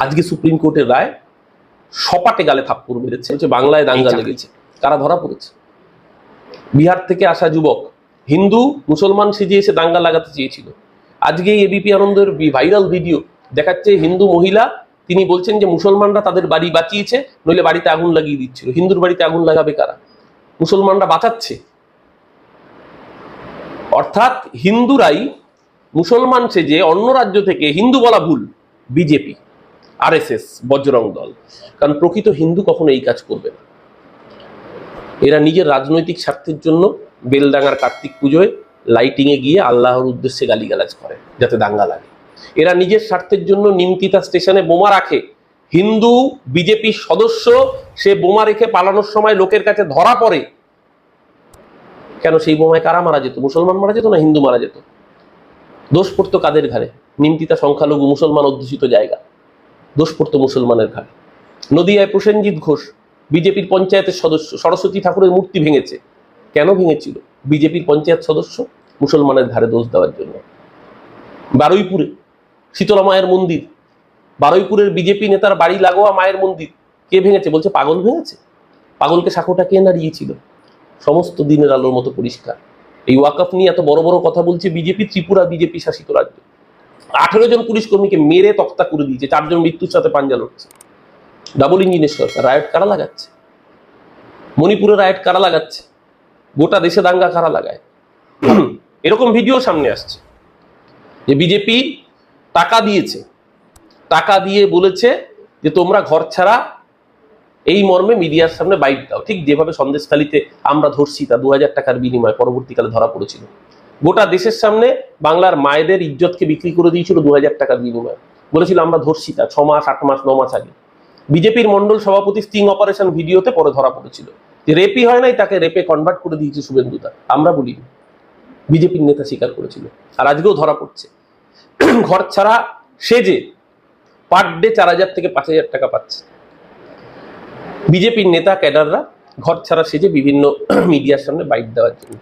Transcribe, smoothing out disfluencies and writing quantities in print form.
আজকে সুপ্রিম কোর্টের রায় সপাটে গালে থাপ্পড় মেরেছে, হচ্ছে বাংলায় দাঙ্গা লেগেছে, কারা ধরা পড়েছে? বিহার থেকে আসা যুবক হিন্দু মুসলমান সেজে এসে দাঙ্গা লাগাতে চেয়েছিল। আজকে এবিপি আনন্দের ভাইরাল ভিডিও দেখাচ্ছে, হিন্দু মহিলা তিনি বলছেন যে মুসলমানরা তাদের বাড়ি বাঁচিয়েছে, নইলে বাড়িতে আগুন লাগিয়ে দিচ্ছিল। হিন্দুর বাড়িতে আগুন লাগাবে কারা? মুসলমানরা বাঁচাচ্ছে। অর্থাৎ হিন্দুরাই মুসলমান সেজে অন্য রাজ্য থেকে, হিন্দু বলা ভুল, বিজেপি, আরএসএস, বজরং দল, কারণ প্রকৃত হিন্দু কখনো এই কাজ করবে না। এরা নিজের রাজনৈতিক স্বার্থের জন্য বেলডাঙ্গার কার্তিক পুজোয় লাইটিংয়ে গিয়ে আল্লাহর উদ্দেশ্যে গালিগালাজ করে যাতে দাঙ্গা লাগে। এরা নিজের স্বার্থের জন্য নিমতিতা স্টেশনে বোমা রাখে। হিন্দু বিজেপির সদস্য সে বোমা রেখে পালানোর সময় লোকের কাছে ধরা পড়ে। কেন? সেই বোমায় কারা মারা যেত? মুসলমান মারা যেত না হিন্দু মারা যেত? দোষ পড়তো কাদের ঘাড়ে? নিমতিতা সংখ্যালঘু মুসলমান অধ্যুষিত জায়গা, দোষ পড়তো মুসলমানের ঘাড়ে। নদিয়ায় প্রসেনজিৎ ঘোষ বিজেপির পঞ্চায়েতের সদস্য, সরস্বতী ঠাকুরের মূর্তি ভেঙেছে। কেন ভেঙেছিল? বিজেপির পঞ্চায়েত সদস্য, মুসলমানের ঘাড়ে দোষ দেওয়ার জন্য। বারুইপুরে শীতলা মায়ের মন্দির, বারুইপুরের বিজেপি নেতার বাড়ি লাগোয়া মায়ের মন্দির কে ভেঙেছে? বলছে পাগল ভেঙেছে। পাগলকে সাঁকোটা কে নাড়িয়েছিল? সমস্ত দিনের আলোর মতো পরিষ্কার। এই ওয়াকফ নিয়ে এত বড় বড় কথা বলছে বিজেপি। ত্রিপুরা বিজেপি শাসিত রাজ্য 18 জন পুলিশ কর্মীকে মেরে তক্তা করে দিয়েছে, 4 জন মৃত্যুর সাথে পাঞ্জা লড়ছে। ডাবল ইঞ্জিনের সরকার। রায়ট কারা লাগাচ্ছে? মণিপুরে রায়ট কারা লাগাচ্ছে? গোটা দেশে দাঙ্গা কারা লাগায়? এরকম ভিডিও সামনে আসছে যে বিজেপি টাকা দিয়েছে, টাকা দিয়ে বলেছে যে তোমরা ঘর ছাড়া এই মর্মে মিডিয়ার সামনে বাইট দাও। ঠিক যেভাবে সন্দেশখালীতে আমরা ধর্ষি তা 2000 টাকার বিনিময়ে পরবর্তীকালে ধরা পড়েছিল। গোটা দেশের সামনে বাংলার মায়েদের ইজ্জতকে বিক্রি করে দিয়েছিল 2000 টাকার বিনিময়ে। বলেছিল আমরা ধর্ষি তা 6 মাস 8 মাস 9 মাস আগে। বিজেপির মন্ডল সভাপতি স্টিং অপারেশন ভিডিওতে পরে ধরা পড়েছিল যে রেপই হয় নাই, তাকে রেপে কনভার্ট করে দিয়েছে শুভেন্দুদা। আমরা বলি, বিজেপির নেতা স্বীকার করেছিল। আর আজকেও ধরা পড়ছে। ঘর ছাড়া সেজে পার ডে 4000 থেকে 5000 টাকা পাচ্ছে বিজেপির নেতা ক্যাডাররা, ঘর ছাড়া সেজে বিভিন্ন মিডিয়ার সামনে বাইট দেওয়ার জন্য।